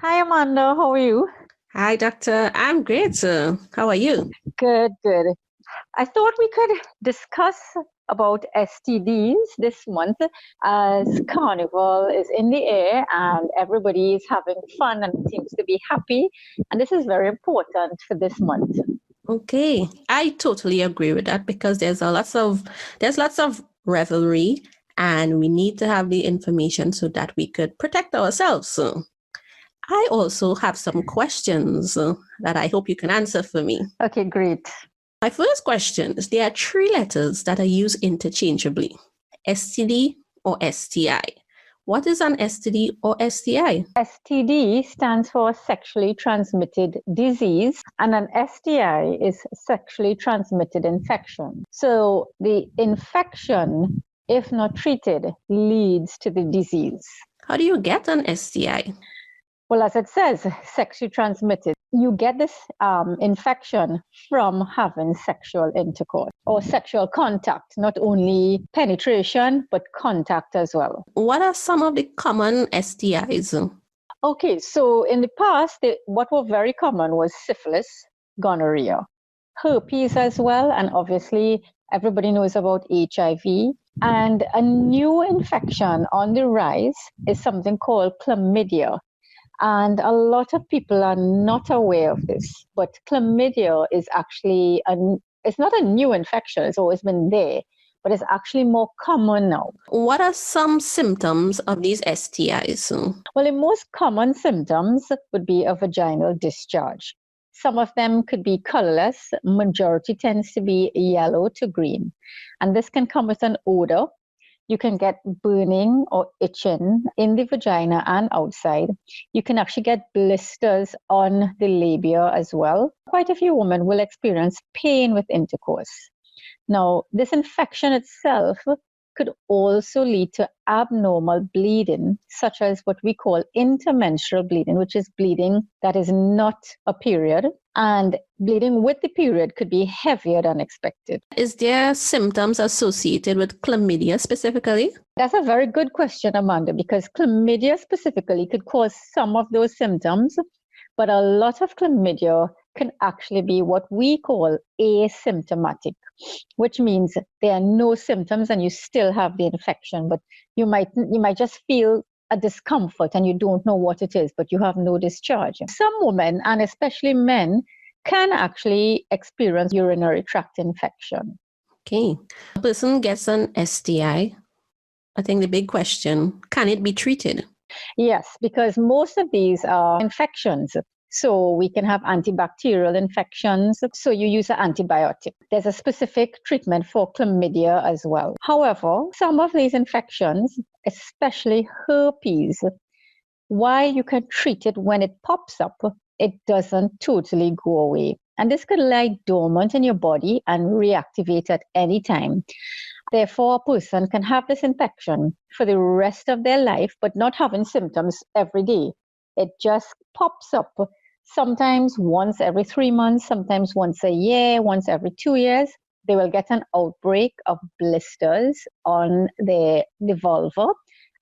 Hi, Amanda. How are you? Hi, doctor. I'm great. How are you? Good, good. I thought we could discuss about STDs this month as Carnival is in the air and everybody is having fun and seems to be happy. And this is very important for this month. Okay, I totally agree with that because there's lots of revelry, and we need to have the information so that we could protect ourselves. I also have some questions that I hope you can answer for me. Okay, great. My first question is: there are three letters that are used interchangeably: STD or STI. What is an STD or STI? STD stands for sexually transmitted disease, and an STI is sexually transmitted infection. So the infection, if not treated, leads to the disease. How do you get an STI? Well, as it says, sexually transmitted. You get this infection from having sexual intercourse or sexual contact, not only penetration, but contact as well. What are some of the common STIs? Okay, so in the past, what were very common was syphilis, gonorrhea, herpes as well, and obviously everybody knows about HIV. And a new infection on the rise is something called chlamydia. And a lot of people are not aware of this, but chlamydia is actually, it's not a new infection, it's always been there, but it's actually more common now. What are some symptoms of these STIs? Well, the most common symptoms would be a vaginal discharge. Some of them could be colorless, majority tends to be yellow to green. And this can come with an odor. You can get burning or itching in the vagina and outside. You can actually get blisters on the labia as well. Quite a few women will experience pain with intercourse. Now, this infection itself could also lead to abnormal bleeding, such as what we call intermenstrual bleeding, which is bleeding that is not a period. And bleeding with the period could be heavier than expected. Is there symptoms associated with chlamydia specifically? That's a very good question, Amanda, because chlamydia specifically could cause some of those symptoms, but a lot of chlamydia can actually be what we call asymptomatic, which means there are no symptoms and you still have the infection, but you might just feel a discomfort and you don't know what it is, but you have no discharge. Some women, and especially men, can actually experience urinary tract infection. Okay. A person gets an STI. I think the big question, can it be treated? Yes, because most of these are infections. So we can have antibacterial infections. So you use an antibiotic. There's a specific treatment for chlamydia as well. However, some of these infections, especially herpes, while you can treat it when it pops up, it doesn't totally go away. And this could lie dormant in your body and reactivate at any time. Therefore, a person can have this infection for the rest of their life, but not having symptoms every day. It just pops up sometimes once every 3 months, sometimes once a year, once every 2 years. They will get an outbreak of blisters on the vulva,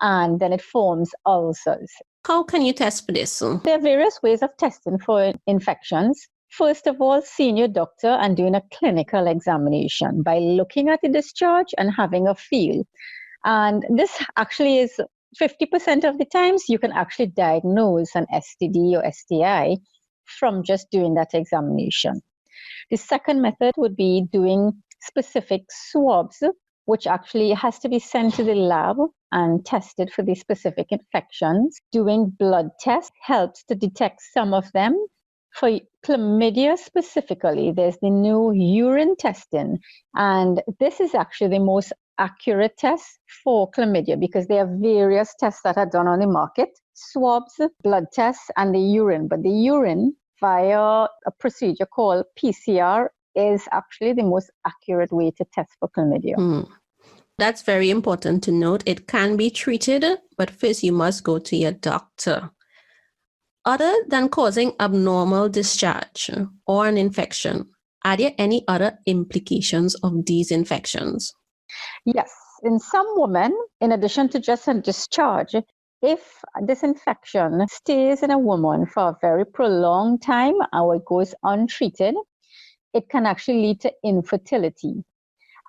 and then it forms ulcers. How can you test for this? There are various ways of testing for infections. First of all, seeing your doctor and doing a clinical examination by looking at the discharge and having a feel. And this actually is 50% of the times you can actually diagnose an STD or STI from just doing that examination. The second method would be doing specific swabs, which actually has to be sent to the lab and tested for the specific infections. Doing blood tests helps to detect some of them. For chlamydia specifically, there's the new urine testing, and this is actually the most accurate test for chlamydia because there are various tests that are done on the market: swabs, blood tests, and the urine. But the urine via a procedure called PCR is actually the most accurate way to test for chlamydia. That's very important to note. It can be treated, but first you must go to your doctor. Other than causing abnormal discharge or an infection, are there any other implications of these infections? Yes, in some women, in addition to just a discharge, If this infection stays in a woman for a very prolonged time or it goes untreated, it can actually lead to infertility.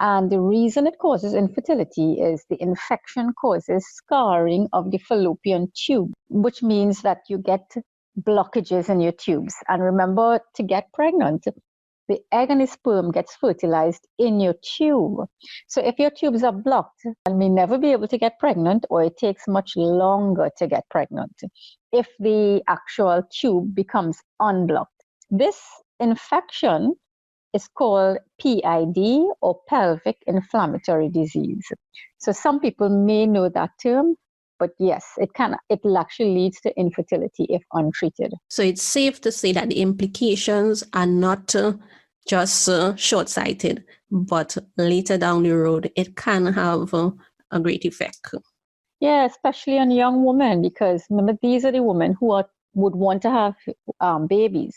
And the reason it causes infertility is the infection causes scarring of the fallopian tube, which means that you get blockages in your tubes. And remember, to get pregnant, the egg and the sperm gets fertilized in your tube. So if your tubes are blocked, you may never be able to get pregnant, or it takes much longer to get pregnant if the actual tube becomes unblocked. This infection is called PID, or pelvic inflammatory disease. So some people may know that term, but yes, it'll actually lead to infertility if untreated. So it's safe to say that the implications are not just short-sighted, but later down the road, it can have a great effect. Yeah, especially on young women, because remember, these are the women who would want to have babies.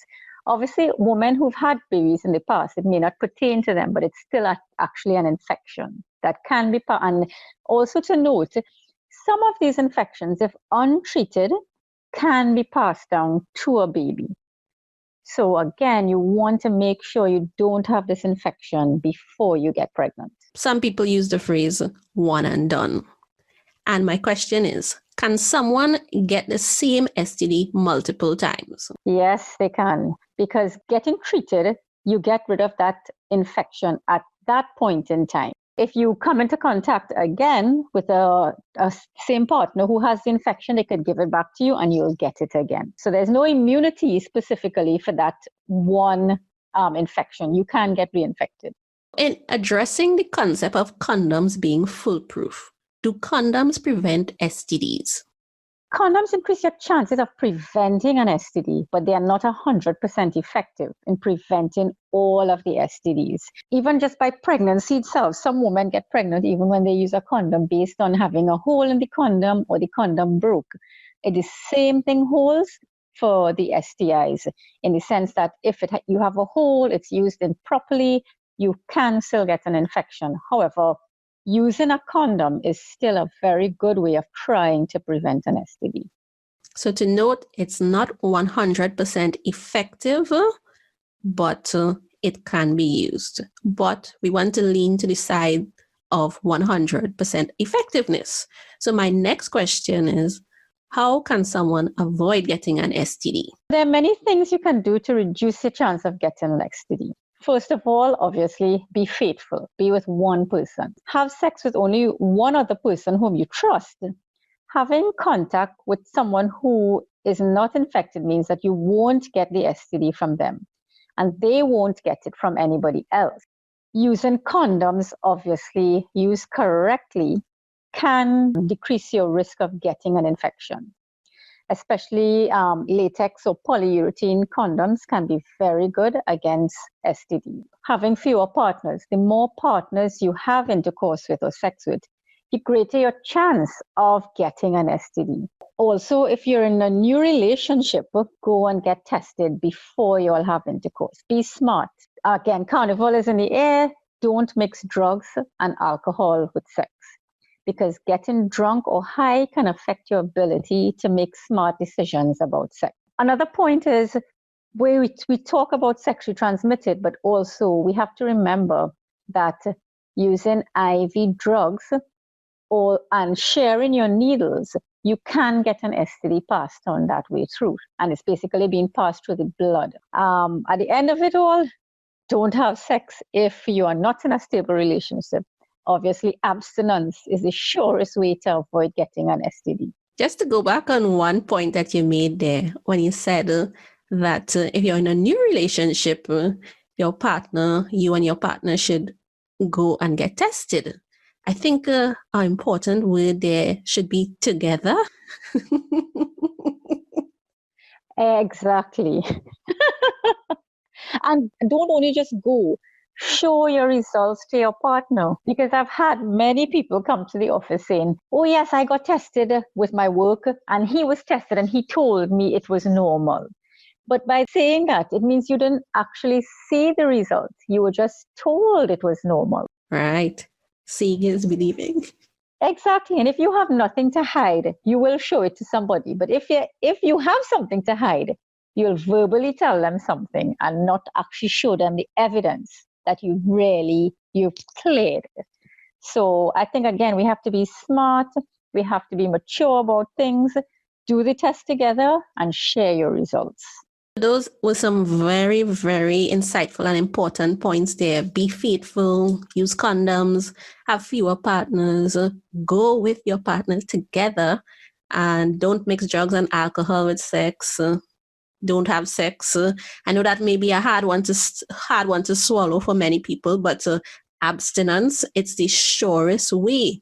Obviously, women who've had babies in the past, it may not pertain to them, but it's still actually an infection that can be. And also to note, some of these infections, if untreated, can be passed down to a baby. So again, you want to make sure you don't have this infection before you get pregnant. Some people use the phrase one and done. And my question is, can someone get the same STD multiple times? Yes, they can. Because getting treated, you get rid of that infection at that point in time. If you come into contact again with a same partner who has the infection, they could give it back to you and you'll get it again. So there's no immunity specifically for that one infection. You can get reinfected. In addressing the concept of condoms being foolproof, do condoms prevent STDs? Condoms increase your chances of preventing an STD, but they are not 100% effective in preventing all of the STDs. Even just by pregnancy itself, some women get pregnant even when they use a condom based on having a hole in the condom or the condom broke. The same thing holds for the STIs, in the sense that if you have a hole, it's used improperly, you can still get an infection. However, using a condom is still a very good way of trying to prevent an STD. So to note, it's not 100% effective, but it can be used. But we want to lean to the side of 100% effectiveness. So my next question is, how can someone avoid getting an STD? There are many things you can do to reduce the chance of getting an STD. First of all, obviously, be faithful. Be with one person. Have sex with only one other person whom you trust. Having contact with someone who is not infected means that you won't get the STD from them, and they won't get it from anybody else. Using condoms, obviously, used correctly, can decrease your risk of getting an infection. Especially latex or polyurethane condoms can be very good against STD. Having fewer partners, the more partners you have intercourse with or sex with, the greater your chance of getting an STD. Also, if you're in a new relationship, go and get tested before you all have intercourse. Be smart. Again, Carnival is in the air. Don't mix drugs and alcohol with sex, because getting drunk or high can affect your ability to make smart decisions about sex. Another point is, we talk about sexually transmitted, but also we have to remember that using IV drugs and sharing your needles, you can get an STD passed on that way through. And it's basically being passed through the blood. At the end of it all, don't have sex if you are not in a stable relationship. Obviously, abstinence is the surest way to avoid getting an STD. Just to go back on one point that you made there, when you said that if you're in a new relationship, you and your partner should go and get tested. I think our important word there should be together. Exactly. And don't only just go. Show your results to your partner, because I've had many people come to the office saying, oh yes, I got tested with my work and he was tested and he told me it was normal. But by saying that, it means you didn't actually see the results. You were just told it was normal. Right. Seeing is believing. Exactly. And if you have nothing to hide, you will show it to somebody. But if you have something to hide, you'll verbally tell them something and not actually show them the evidence that you've cleared. So I think again we have to be smart, we have to be mature about things, do the test together and share your results. Those were some very, very insightful and important points there. Be faithful, use condoms, have fewer partners, go with your partners together, and don't mix drugs and alcohol with sex. Don't have sex. I know that may be a hard one to swallow for many people, but abstinence, it's the surest way.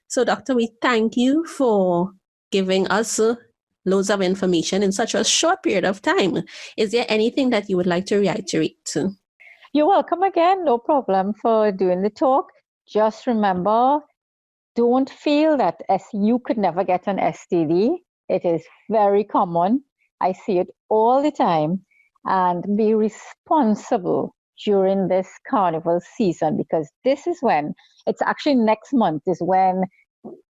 So, Doctor, we thank you for giving us loads of information in such a short period of time. Is there anything that you would like to reiterate? You're welcome again. No problem for doing the talk. Just remember, don't feel that you could never get an STD. It is very common. I see it all the time. And be responsible during this carnival season, because this is when, it's actually next month, is when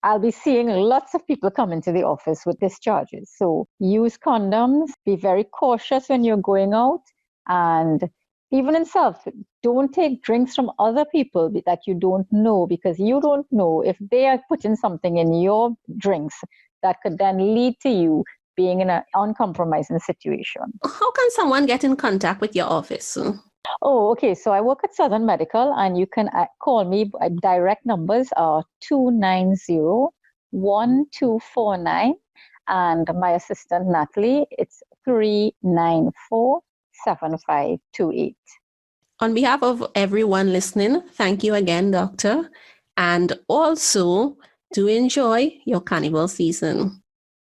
I'll be seeing lots of people come into the office with discharges. So use condoms, be very cautious when you're going out, and even in self, don't take drinks from other people that you don't know, because you don't know if they are putting something in your drinks that could then lead to you being in an uncompromising situation. How can someone get in contact with your office? Oh, okay. So I work at Southern Medical, and you can call me. Direct numbers are 290-1249, and my assistant Natalie, it's 394-7528. On behalf of everyone listening, thank you again, Doctor, and also do enjoy your Carnival season.